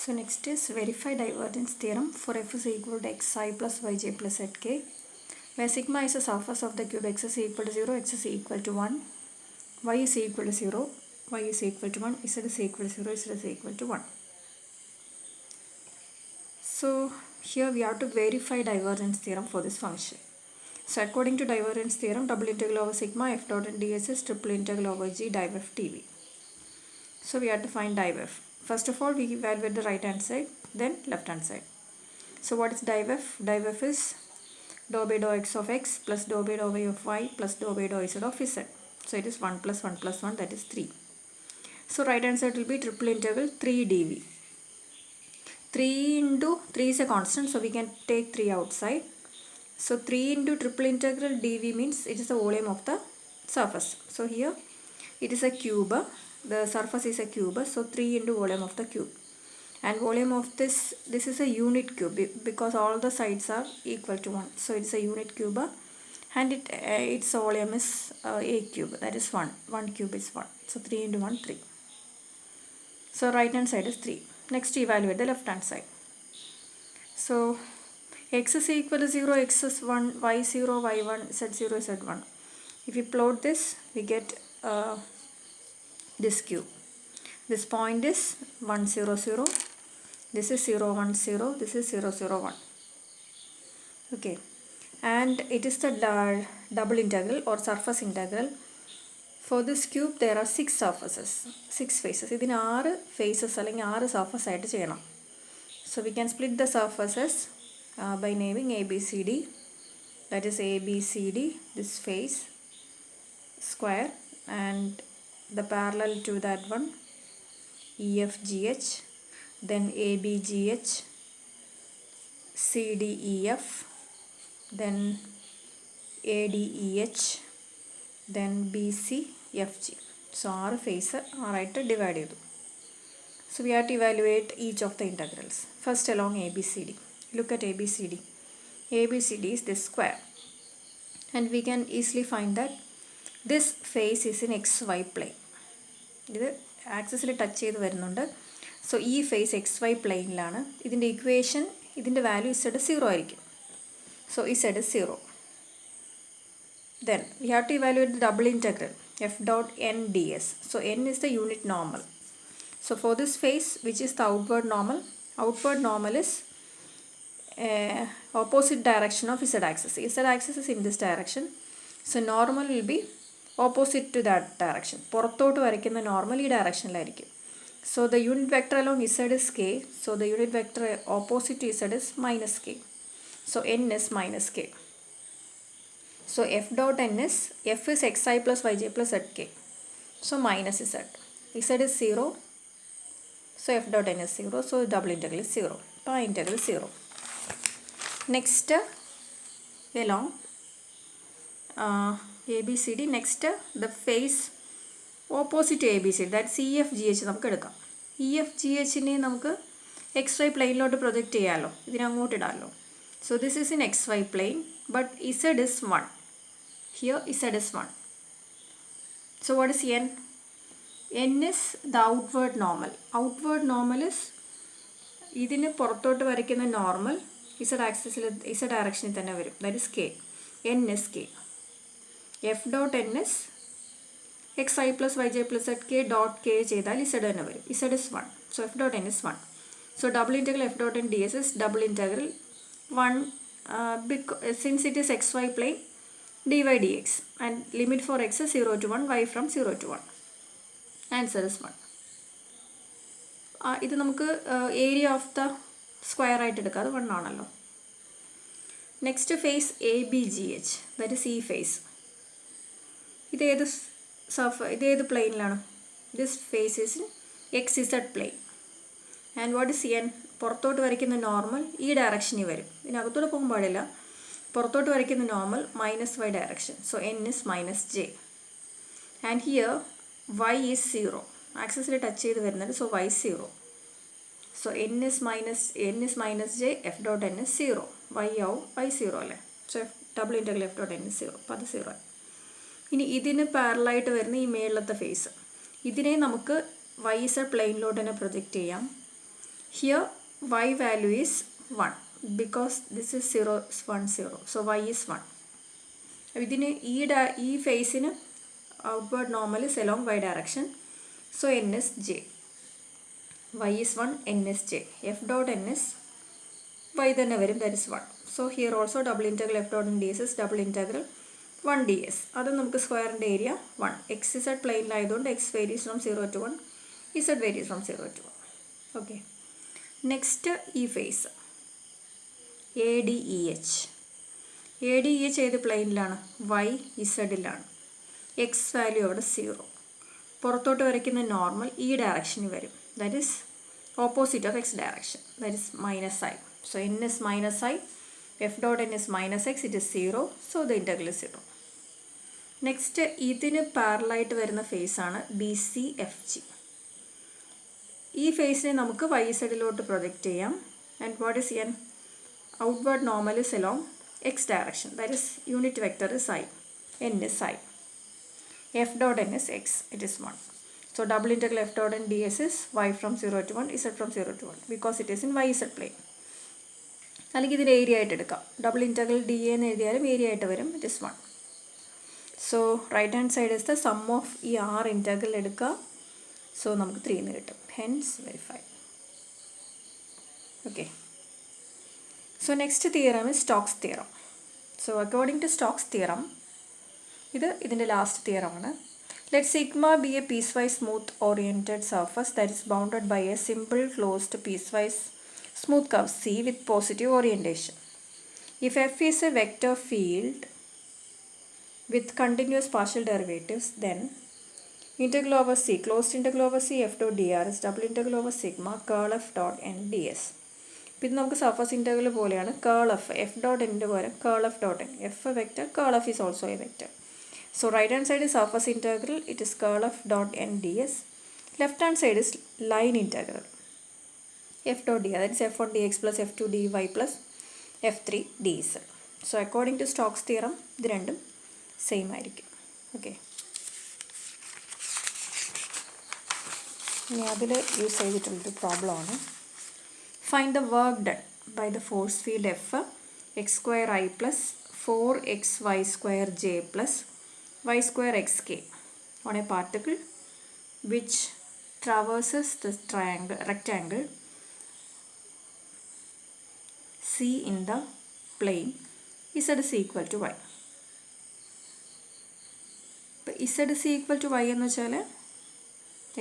So next is verify divergence theorem for f is equal to xi plus yj plus zk, where sigma is the surface of the cube, x is equal to 0, x is equal to 1, y is equal to 0, y is equal to 1, z is equal to 0, z is equal to 1. So here we have to verify divergence theorem for this function. So according to divergence theorem, double integral over sigma f dot and ds is triple integral over g div f dv. So we have to find div f. First of all, we evaluate the right hand side, then left hand side. So what is div f? Div f is dou by dou x of x plus dou by dou y of y plus dou by dou z of z. So it is 1 plus 1 plus 1, that is 3. So right hand side will be triple integral 3 dv. 3 into 3 is a constant, so we can take 3 outside. So 3 into triple integral dv means it is the volume of the surface. So here it is a cube, the surface is a cube, so 3 into volume of the cube. And volume of this is a unit cube because all the sides are equal to 1. So it is a unit cube and its volume is a cube, that is 1. 1 cube is 1. So 3 into 1, 3. So right hand side is 3. Next evaluate the left hand side. So x is equal to 0, x is 1, y 0, y 1, z0, z1. If you plot this, we get this cube. This point is 1 0 0, this is 0 1 0, this is 0 0 1. Okay, and it is the double integral or surface integral. For this cube there are 6 surfaces, 6 faces. Idine 6 faces allengi 6 surface aayittu cheyanam. So we can split the surfaces by naming ABCD. That is ABCD, this face square, and the parallel to that one EFGH, then ABGH, CDEF, then ADEH, then BCFG. So 6 face ആയിട്ട് divide ചെയ്തു. So we have to evaluate each of the integrals. First along ABCD. Look at ABCD. ABCD is this square. And we can easily find that this face is in XY plane. ഇത് ആക്സിസിൽ touch ചെയ്ത് വരുന്നുണ്ട്. So ഈ face XY പ്ലെയിനിലാണ്. ഇതിൻ്റെ equation, ഇതിൻ്റെ value Z 0 ആയിരിക്കും. So Z 0. Then we have to evaluate the double integral f dot n ds. So n is the unit normal. So for this face, which is the outward normal is opposite direction of z axis. Z axis is in this direction. So normal will be opposite to that direction. പുറത്തോട്ട് വരയ്ക്കുന്ന normal ഈ ഡയറക്ഷനിലായിരിക്കും. So the unit vector along z is k. So the unit vector opposite to z is minus k. So n is minus k. So f dot n is, f is xi plus yj plus zk. So minus z. Z is 0. So f dot n is 0. So double integral is 0. Pi integral 0. Next along ABCD. Next the face opposite to ABCD, that's EFGH നമുക്ക് എടുക്കാം. EFGHനെ നമുക്ക് XY പ്ലെയിനിലോട്ട് project ചെയ്യാമല്ലോ, ഇതിനങ്ങോട്ട് ഇടാമല്ലോ. So this is in XY plane, but Z is 1. Here Z is 1. So what is N? N is the outward normal. Outward normal is ഇതിന് പുറത്തോട്ട് വരയ്ക്കുന്ന normal Z ആക്സിസിൽ Z ഡയറക്ഷനിൽ തന്നെ വരും. That is K. N is K. F dot N is xi plus yj plus zk dot k ചെയ്താൽ Z തന്നെ വരും. Z is 1. So F dot N is 1. So double integral F dot N ds is double integral 1 since it is xy plane dy dx, and limit for x is 0 to 1, y from 0 to 1. Answer is 1. ഇത് നമുക്ക് area of the square ആയിട്ട് എടുക്കാം, അത് 1 ആണല്ലോ. Next face ABGH, that is ഈ face. ഇതേത് പ്ലെയിനിലാണ്? This face is in XZ plane. And what is N? പുറത്തോട്ട് വരയ്ക്കുന്ന നോർമൽ ഈ ഡയറക്ഷനിൽ വരും, ഇതിനകത്തോട്ട് പോകാൻ പാടില്ല. പുറത്തോട്ട് വരയ്ക്കുന്ന normal minus y direction. So N is minus J. And here y is 0. ആക്സിസിൽ ടച്ച് ചെയ്ത് വരുന്നുണ്ട്, so y 0. So N is minus J, F dot N is 0. y ആവും, y 0 അല്ലേ. So double integral F dot N is 0. അപ്പോൾ അത് 0. ഇനി ഇതിന് പാരലായിട്ട് വരുന്ന ഈ മേളിലത്തെ ഫേസ്, ഇതിനെ നമുക്ക് YZ പ്ലെയിനിലോട്ട് തന്നെ പ്രൊജക്റ്റ് ചെയ്യാം. Here y value is 1 because this is 0 1 0. So y is 1. ഇതിന് ഈ ഫേസിന് outward normal is along y direction. So n is j. Y is 1, n is j. F dot n is y തന്നെ വരും, that is 1. So here also double integral f dot n ds is double integral 1 ds. അത് നമുക്ക് സ്ക്വയറിൻ്റെ area 1. x z പ്ലെയിനിലായതുകൊണ്ട് x varies from 0 to 1, z varies from 0 to 1. Okay. Next ഈ face ADEH. ADEH ഏത് പ്ലെയിനിലാണ്? y z-ലാണ്. X value അവിടെ 0. പുറത്തോട്ട് വരയ്ക്കുന്ന normal ഈ ഡയറക്ഷനിൽ വരും, that is opposite of X direction, that is -i. So n is -i, f dot n is -x, it is 0, so the integral is 0. Next ഇതിന് പാരലായിട്ട് വരുന്ന ഫേസാണ് BCFG. ഈ ഫേസിനെ നമുക്ക് y z-ലോട്ട് പ്രൊജക്റ്റ് ചെയ്യാം. And what is n? Outward normal is along x direction, that is unit vector is i, n is i. F dot n is x, it is 1. So double integral f dot n ds is y from 0 to 1, z from 0 to 1 because it is in yz plane. അല്ലെങ്കിൽ ഇതിന് area ആയിട്ട് എടുക്കാം. Double integral D എന്ന് എഴുതിയാലും area ആയിട്ട് വരും, it is 1. So right hand side is the sum of ഈ ആർ ഇൻറ്റഗ്രൽ എടുക്കുക. സോ നമുക്ക് 3 എന്ന് കിട്ടും. Hence verify. Okay. So next theorem is Stokes theorem. So according to Stokes theorem, ഇതിൻ്റെ ലാസ്റ്റ് തിയറമാണ്. Let sigma be a piecewise smooth oriented surface that is bounded by a simple closed piecewise smooth curve C with positive orientation. If f is a vector field with continuous partial derivatives, then integral over C, closed integral over C f dot dr is double integral over sigma curl f dot n ds. ഇത് നമുക്ക് surface integral പോലെയാണ്. കേൾ F, F dot എൻ്റെ പോലെ curl f dot n. F a vector, curl f is also a vector. So right hand side is surface integral, it is curl f dot n d s. Left hand side is line integral f dot dr, that is f1 dx plus f2 dy plus f3 dz. So according to Stokes theorem ഇത് രണ്ടും same ആയിരിക്കും. Okay. ഇനി അതിൽ use ചെയ്തിട്ടുള്ളൊരു പ്രോബ്ലമാണ്. Find the work done by the force field f x square i plus 4xy square j plus y square x k on a particle which traverses the rectangle C in the plane z is equal to y. ഇപ്പോൾ z is equal to y എന്ന് വെച്ചാൽ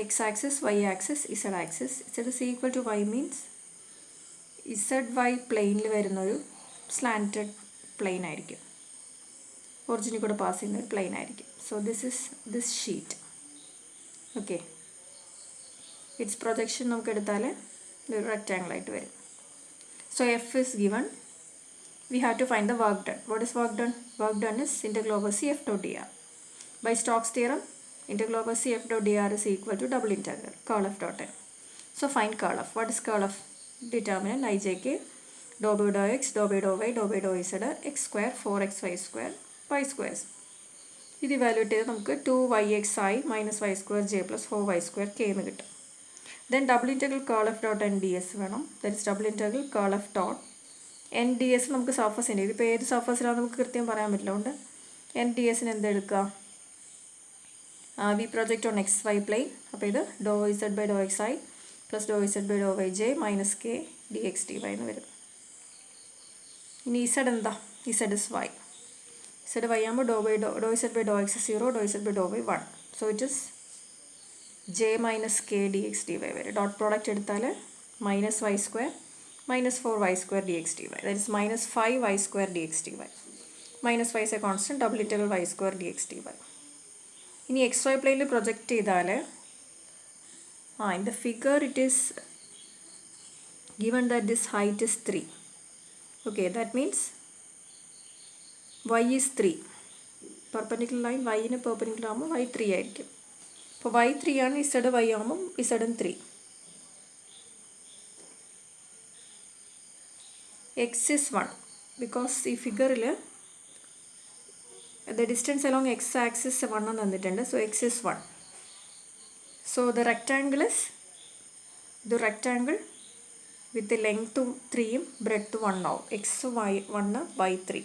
x axis, y axis, z axis. z is equal to y means zy പ്ലെയിനിൽ വരുന്നൊരു സ്ലാൻറ്റഡ് plain ആയിരിക്കും, ഒറിജിനിൽ കൂടെ pass ചെയ്യുന്ന ഒരു പ്ലെയിൻ ആയിരിക്കും. So this sheet. Okay. It's projection നമുക്ക് എടുത്താൽ ഇതൊരു റെക്റ്റാങ്കിൾ ആയിട്ട് വരും. So f is given, we have to find the work done. What is work done? Work done is integral over c f dot dr. By Stokes theorem, integral over c f dot dr is equal to double integral curl f dot n. So find curl f. What is curl f? Determinant ijk dou by dou x dou by dou y dou by dou z x square 4xy square y square. ഇത് evaluate ചെയ്ത് നമുക്ക് 2yxi minus y square j plus 4y square k എന്ന് കിട്ടും. Then double integral curl f dot n ds വേണം. that is double integral curl f dot n ds നമുക്ക് സർഫസിൻ്റെ, ഇതിപ്പോൾ ഏത് സർഫസിലാണ് നമുക്ക് കൃത്യം പറയാൻ പറ്റില്ല, അതുകൊണ്ട് n dsന് എന്തെടുക്കുക? We project on x y plane. അപ്പോൾ ഇത് doe z by doe x i plus doe z by doe y j minus k d x d y എന്ന് വരും. ഇനി ഇസഡ് എന്താ? Z is y. Z y ആകുമ്പോൾ doe z by doe x 0, doe z by doe y 1. So it is j minus k d x d y വരും. Dot product എടുത്താൽ minus y square minus 4y square dx dy, that is minus 5y square dx dy. Minus y is a constant, double integral y square dx dy. ഇനി X Y പ്ലെയിനിൽ project ചെയ്താൽ in the figure it is given that this height is 3. Okay, that means y is 3. Perpendicular line y ന് perpendicular ആകുമ്പോൾ y 3 ആയിരിക്കും. അപ്പോൾ y 3 ആണ്, z y ആകുമ്പോൾ z 3. x is 1 because ഈ ഫിഗറിൽ the distance along x axis 1 എന്ന് തന്നിട്ടുണ്ട്. So x is 1. So the rectangle വിത്ത് ലെങ്ത്തും 3യും ബ്രെഡ്ത്ത് 1 ആവും. X y 1 y 3.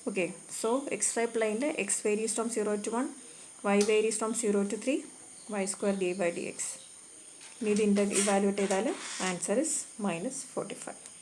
Okay, so xy പ്ലെയിനിൽ x varies from 0 to 1, y varies from 0 to 3, y square d by d x. ഇനി ഇത് evaluate ചെയ്താൽ answer is -45.